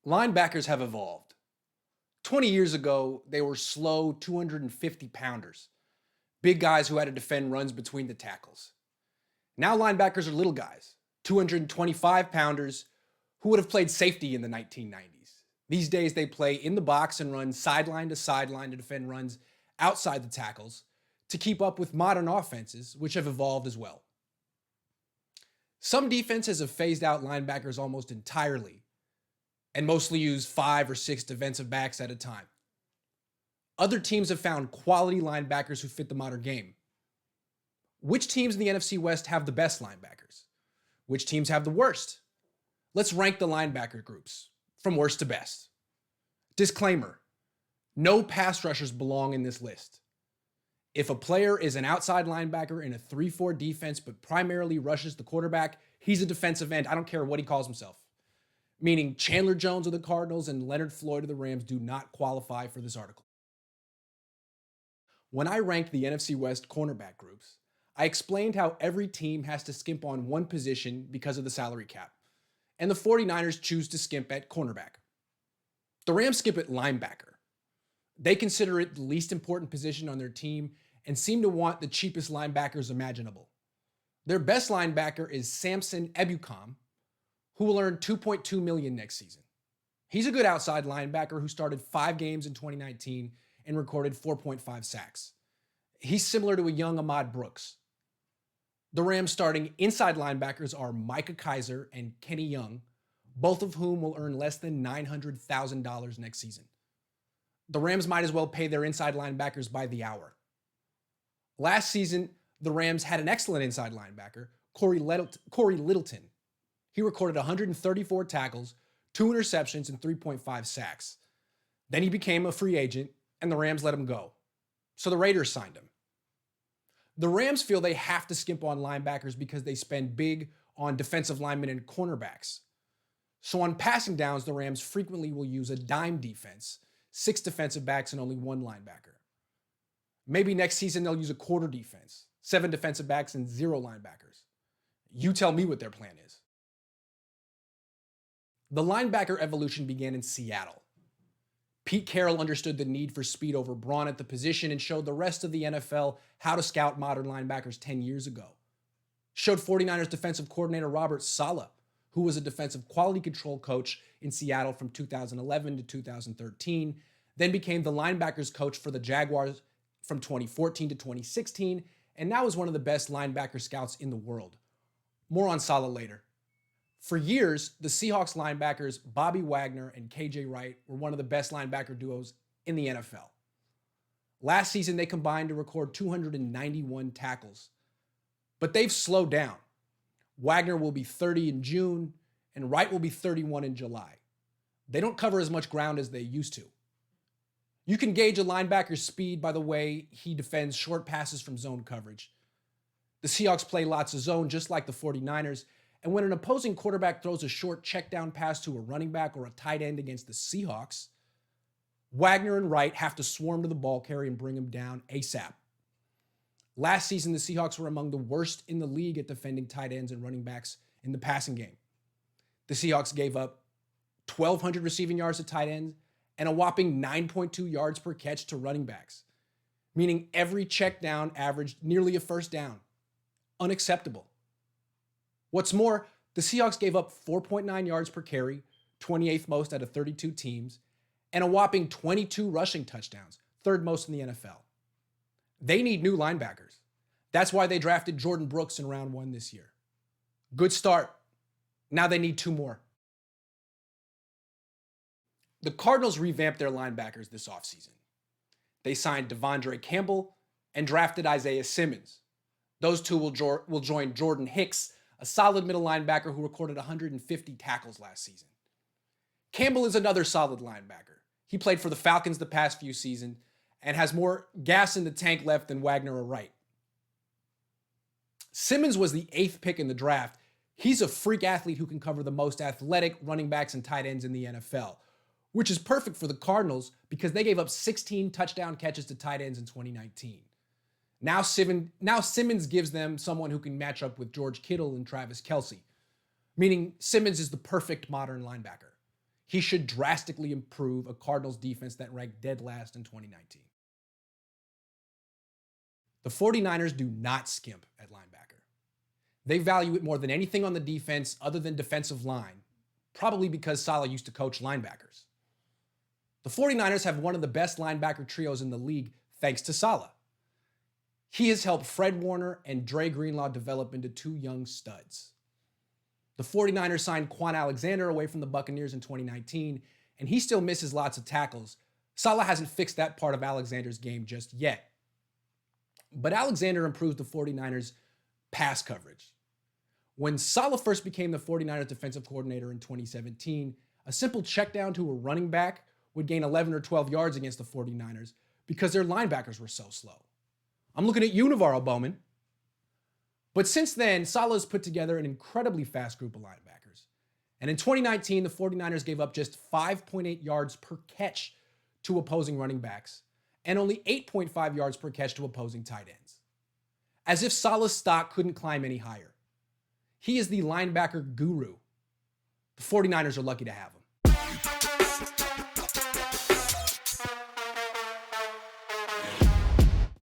Linebackers have evolved. 20 years ago, they were slow 250 pounders, big guys who had to defend runs between the tackles. Now linebackers are little guys, 225 pounders who would have played safety in the 1990s. These days, they play in the box and run sideline to defend runs outside the tackles to keep up with modern offenses, which have evolved as well. Some defenses have phased out linebackers almost entirely and mostly use 5 or 6 defensive backs at a time. Other teams have found quality linebackers who fit the modern game. Which teams in the NFC West have the best linebackers? Which teams have the worst? Let's rank the linebacker groups from worst to best. Disclaimer: no pass rushers belong in this list. If a player is an outside linebacker in a 3-4 defense but primarily rushes the quarterback, he's a defensive end. I don't care what he calls himself. Meaning Chandler Jones of the Cardinals and Leonard Floyd of the Rams do not qualify for this article. When I ranked the NFC West cornerback groups, I explained how every team has to skimp on one position because of the salary cap, and the 49ers choose to skimp at cornerback. The Rams skip at linebacker. They consider it the least important position on their team and seem to want the cheapest linebackers imaginable. Their best linebacker is Samson Ebukam, who will earn $2.2 million next season. He's a good outside linebacker who started 5 games in 2019 and recorded 4.5 sacks. He's similar to a young Ahmad Brooks. The Rams' starting inside linebackers are Micah Kiser and Kenny Young, both of whom will earn less than $900,000 next season. The Rams might as well pay their inside linebackers by the hour. Last season, the Rams had an excellent inside linebacker, Corey Littleton. He recorded 134 tackles, 2 interceptions, and 3.5 sacks. Then he became a free agent, and the Rams let him go. So the Raiders signed him. The Rams feel they have to skimp on linebackers because they spend big on defensive linemen and cornerbacks. So on passing downs, the Rams frequently will use a dime defense, 6 defensive backs and only 1 linebacker. Maybe next season they'll use a quarter defense, 7 defensive backs and 0 linebackers. You tell me what their plan is. The linebacker evolution began in Seattle. Pete Carroll understood the need for speed over brawn at the position and showed the rest of the NFL how to scout modern linebackers 10 years ago. Showed 49ers defensive coordinator Robert Saleh, who was a defensive quality control coach in Seattle from 2011 to 2013, then became the linebackers coach for the Jaguars from 2014 to 2016, and now is one of the best linebacker scouts in the world. More on Saleh later. For years, the Seahawks linebackers Bobby Wagner and KJ Wright were one of the best linebacker duos in the NFL. Last season, they combined to record 291 tackles. But they've slowed down. Wagner will be 30 in June, and Wright will be 31 in July. They don't cover as much ground as they used to. You can gauge a linebacker's speed by the way he defends short passes from zone coverage. The Seahawks play lots of zone just like the 49ers, and when an opposing quarterback throws a short check down pass to a running back or a tight end against the Seahawks, Wagner and Wright have to swarm to the ball carrier and bring him down ASAP. Last season, the Seahawks were among the worst in the league at defending tight ends and running backs in the passing game. The Seahawks gave up 1,200 receiving yards to tight ends and a whopping 9.2 yards per catch to running backs, meaning every check down averaged nearly a first down. Unacceptable. What's more, the Seahawks gave up 4.9 yards per carry, 28th most out of 32 teams, and a whopping 22 rushing touchdowns, 3rd most in the NFL. They need new linebackers. That's why they drafted Jordan Brooks in round 1 this year. Good start. Now they need 2 more. The Cardinals revamped their linebackers this offseason. They signed Devondre Campbell and drafted Isaiah Simmons. Those two will join Jordan Hicks, a solid middle linebacker who recorded 150 tackles last season. Campbell is another solid linebacker. He played for the Falcons the past few seasons and has more gas in the tank left than Wagner or Wright. Simmons was the 8th pick in the draft. He's a freak athlete who can cover the most athletic running backs and tight ends in the NFL, which is perfect for the Cardinals because they gave up 16 touchdown catches to tight ends in 2019. Now Simmons gives them someone who can match up with George Kittle and Travis Kelce, meaning Simmons is the perfect modern linebacker. He should drastically improve a Cardinals defense that ranked dead last in 2019. The 49ers do not skimp at linebacker. They value it more than anything on the defense other than defensive line, probably because Saleh used to coach linebackers. The 49ers have one of the best linebacker trios in the league thanks to Saleh. He has helped Fred Warner and Dre Greenlaw develop into two young studs. The 49ers signed Quan Alexander away from the Buccaneers in 2019, and he still misses lots of tackles. Saleh hasn't fixed that part of Alexander's game just yet. But Alexander improves the 49ers' pass coverage. When Saleh first became the 49ers defensive coordinator in 2017, a simple check down to a running back would gain 11 or 12 yards against the 49ers because their linebackers were so slow. I'm looking at you, Navarro Bowman. But since then, Saleh has put together an incredibly fast group of linebackers. And in 2019, the 49ers gave up just 5.8 yards per catch to opposing running backs and only 8.5 yards per catch to opposing tight ends. As if Saleh's stock couldn't climb any higher. He is the linebacker guru. The 49ers are lucky to have him.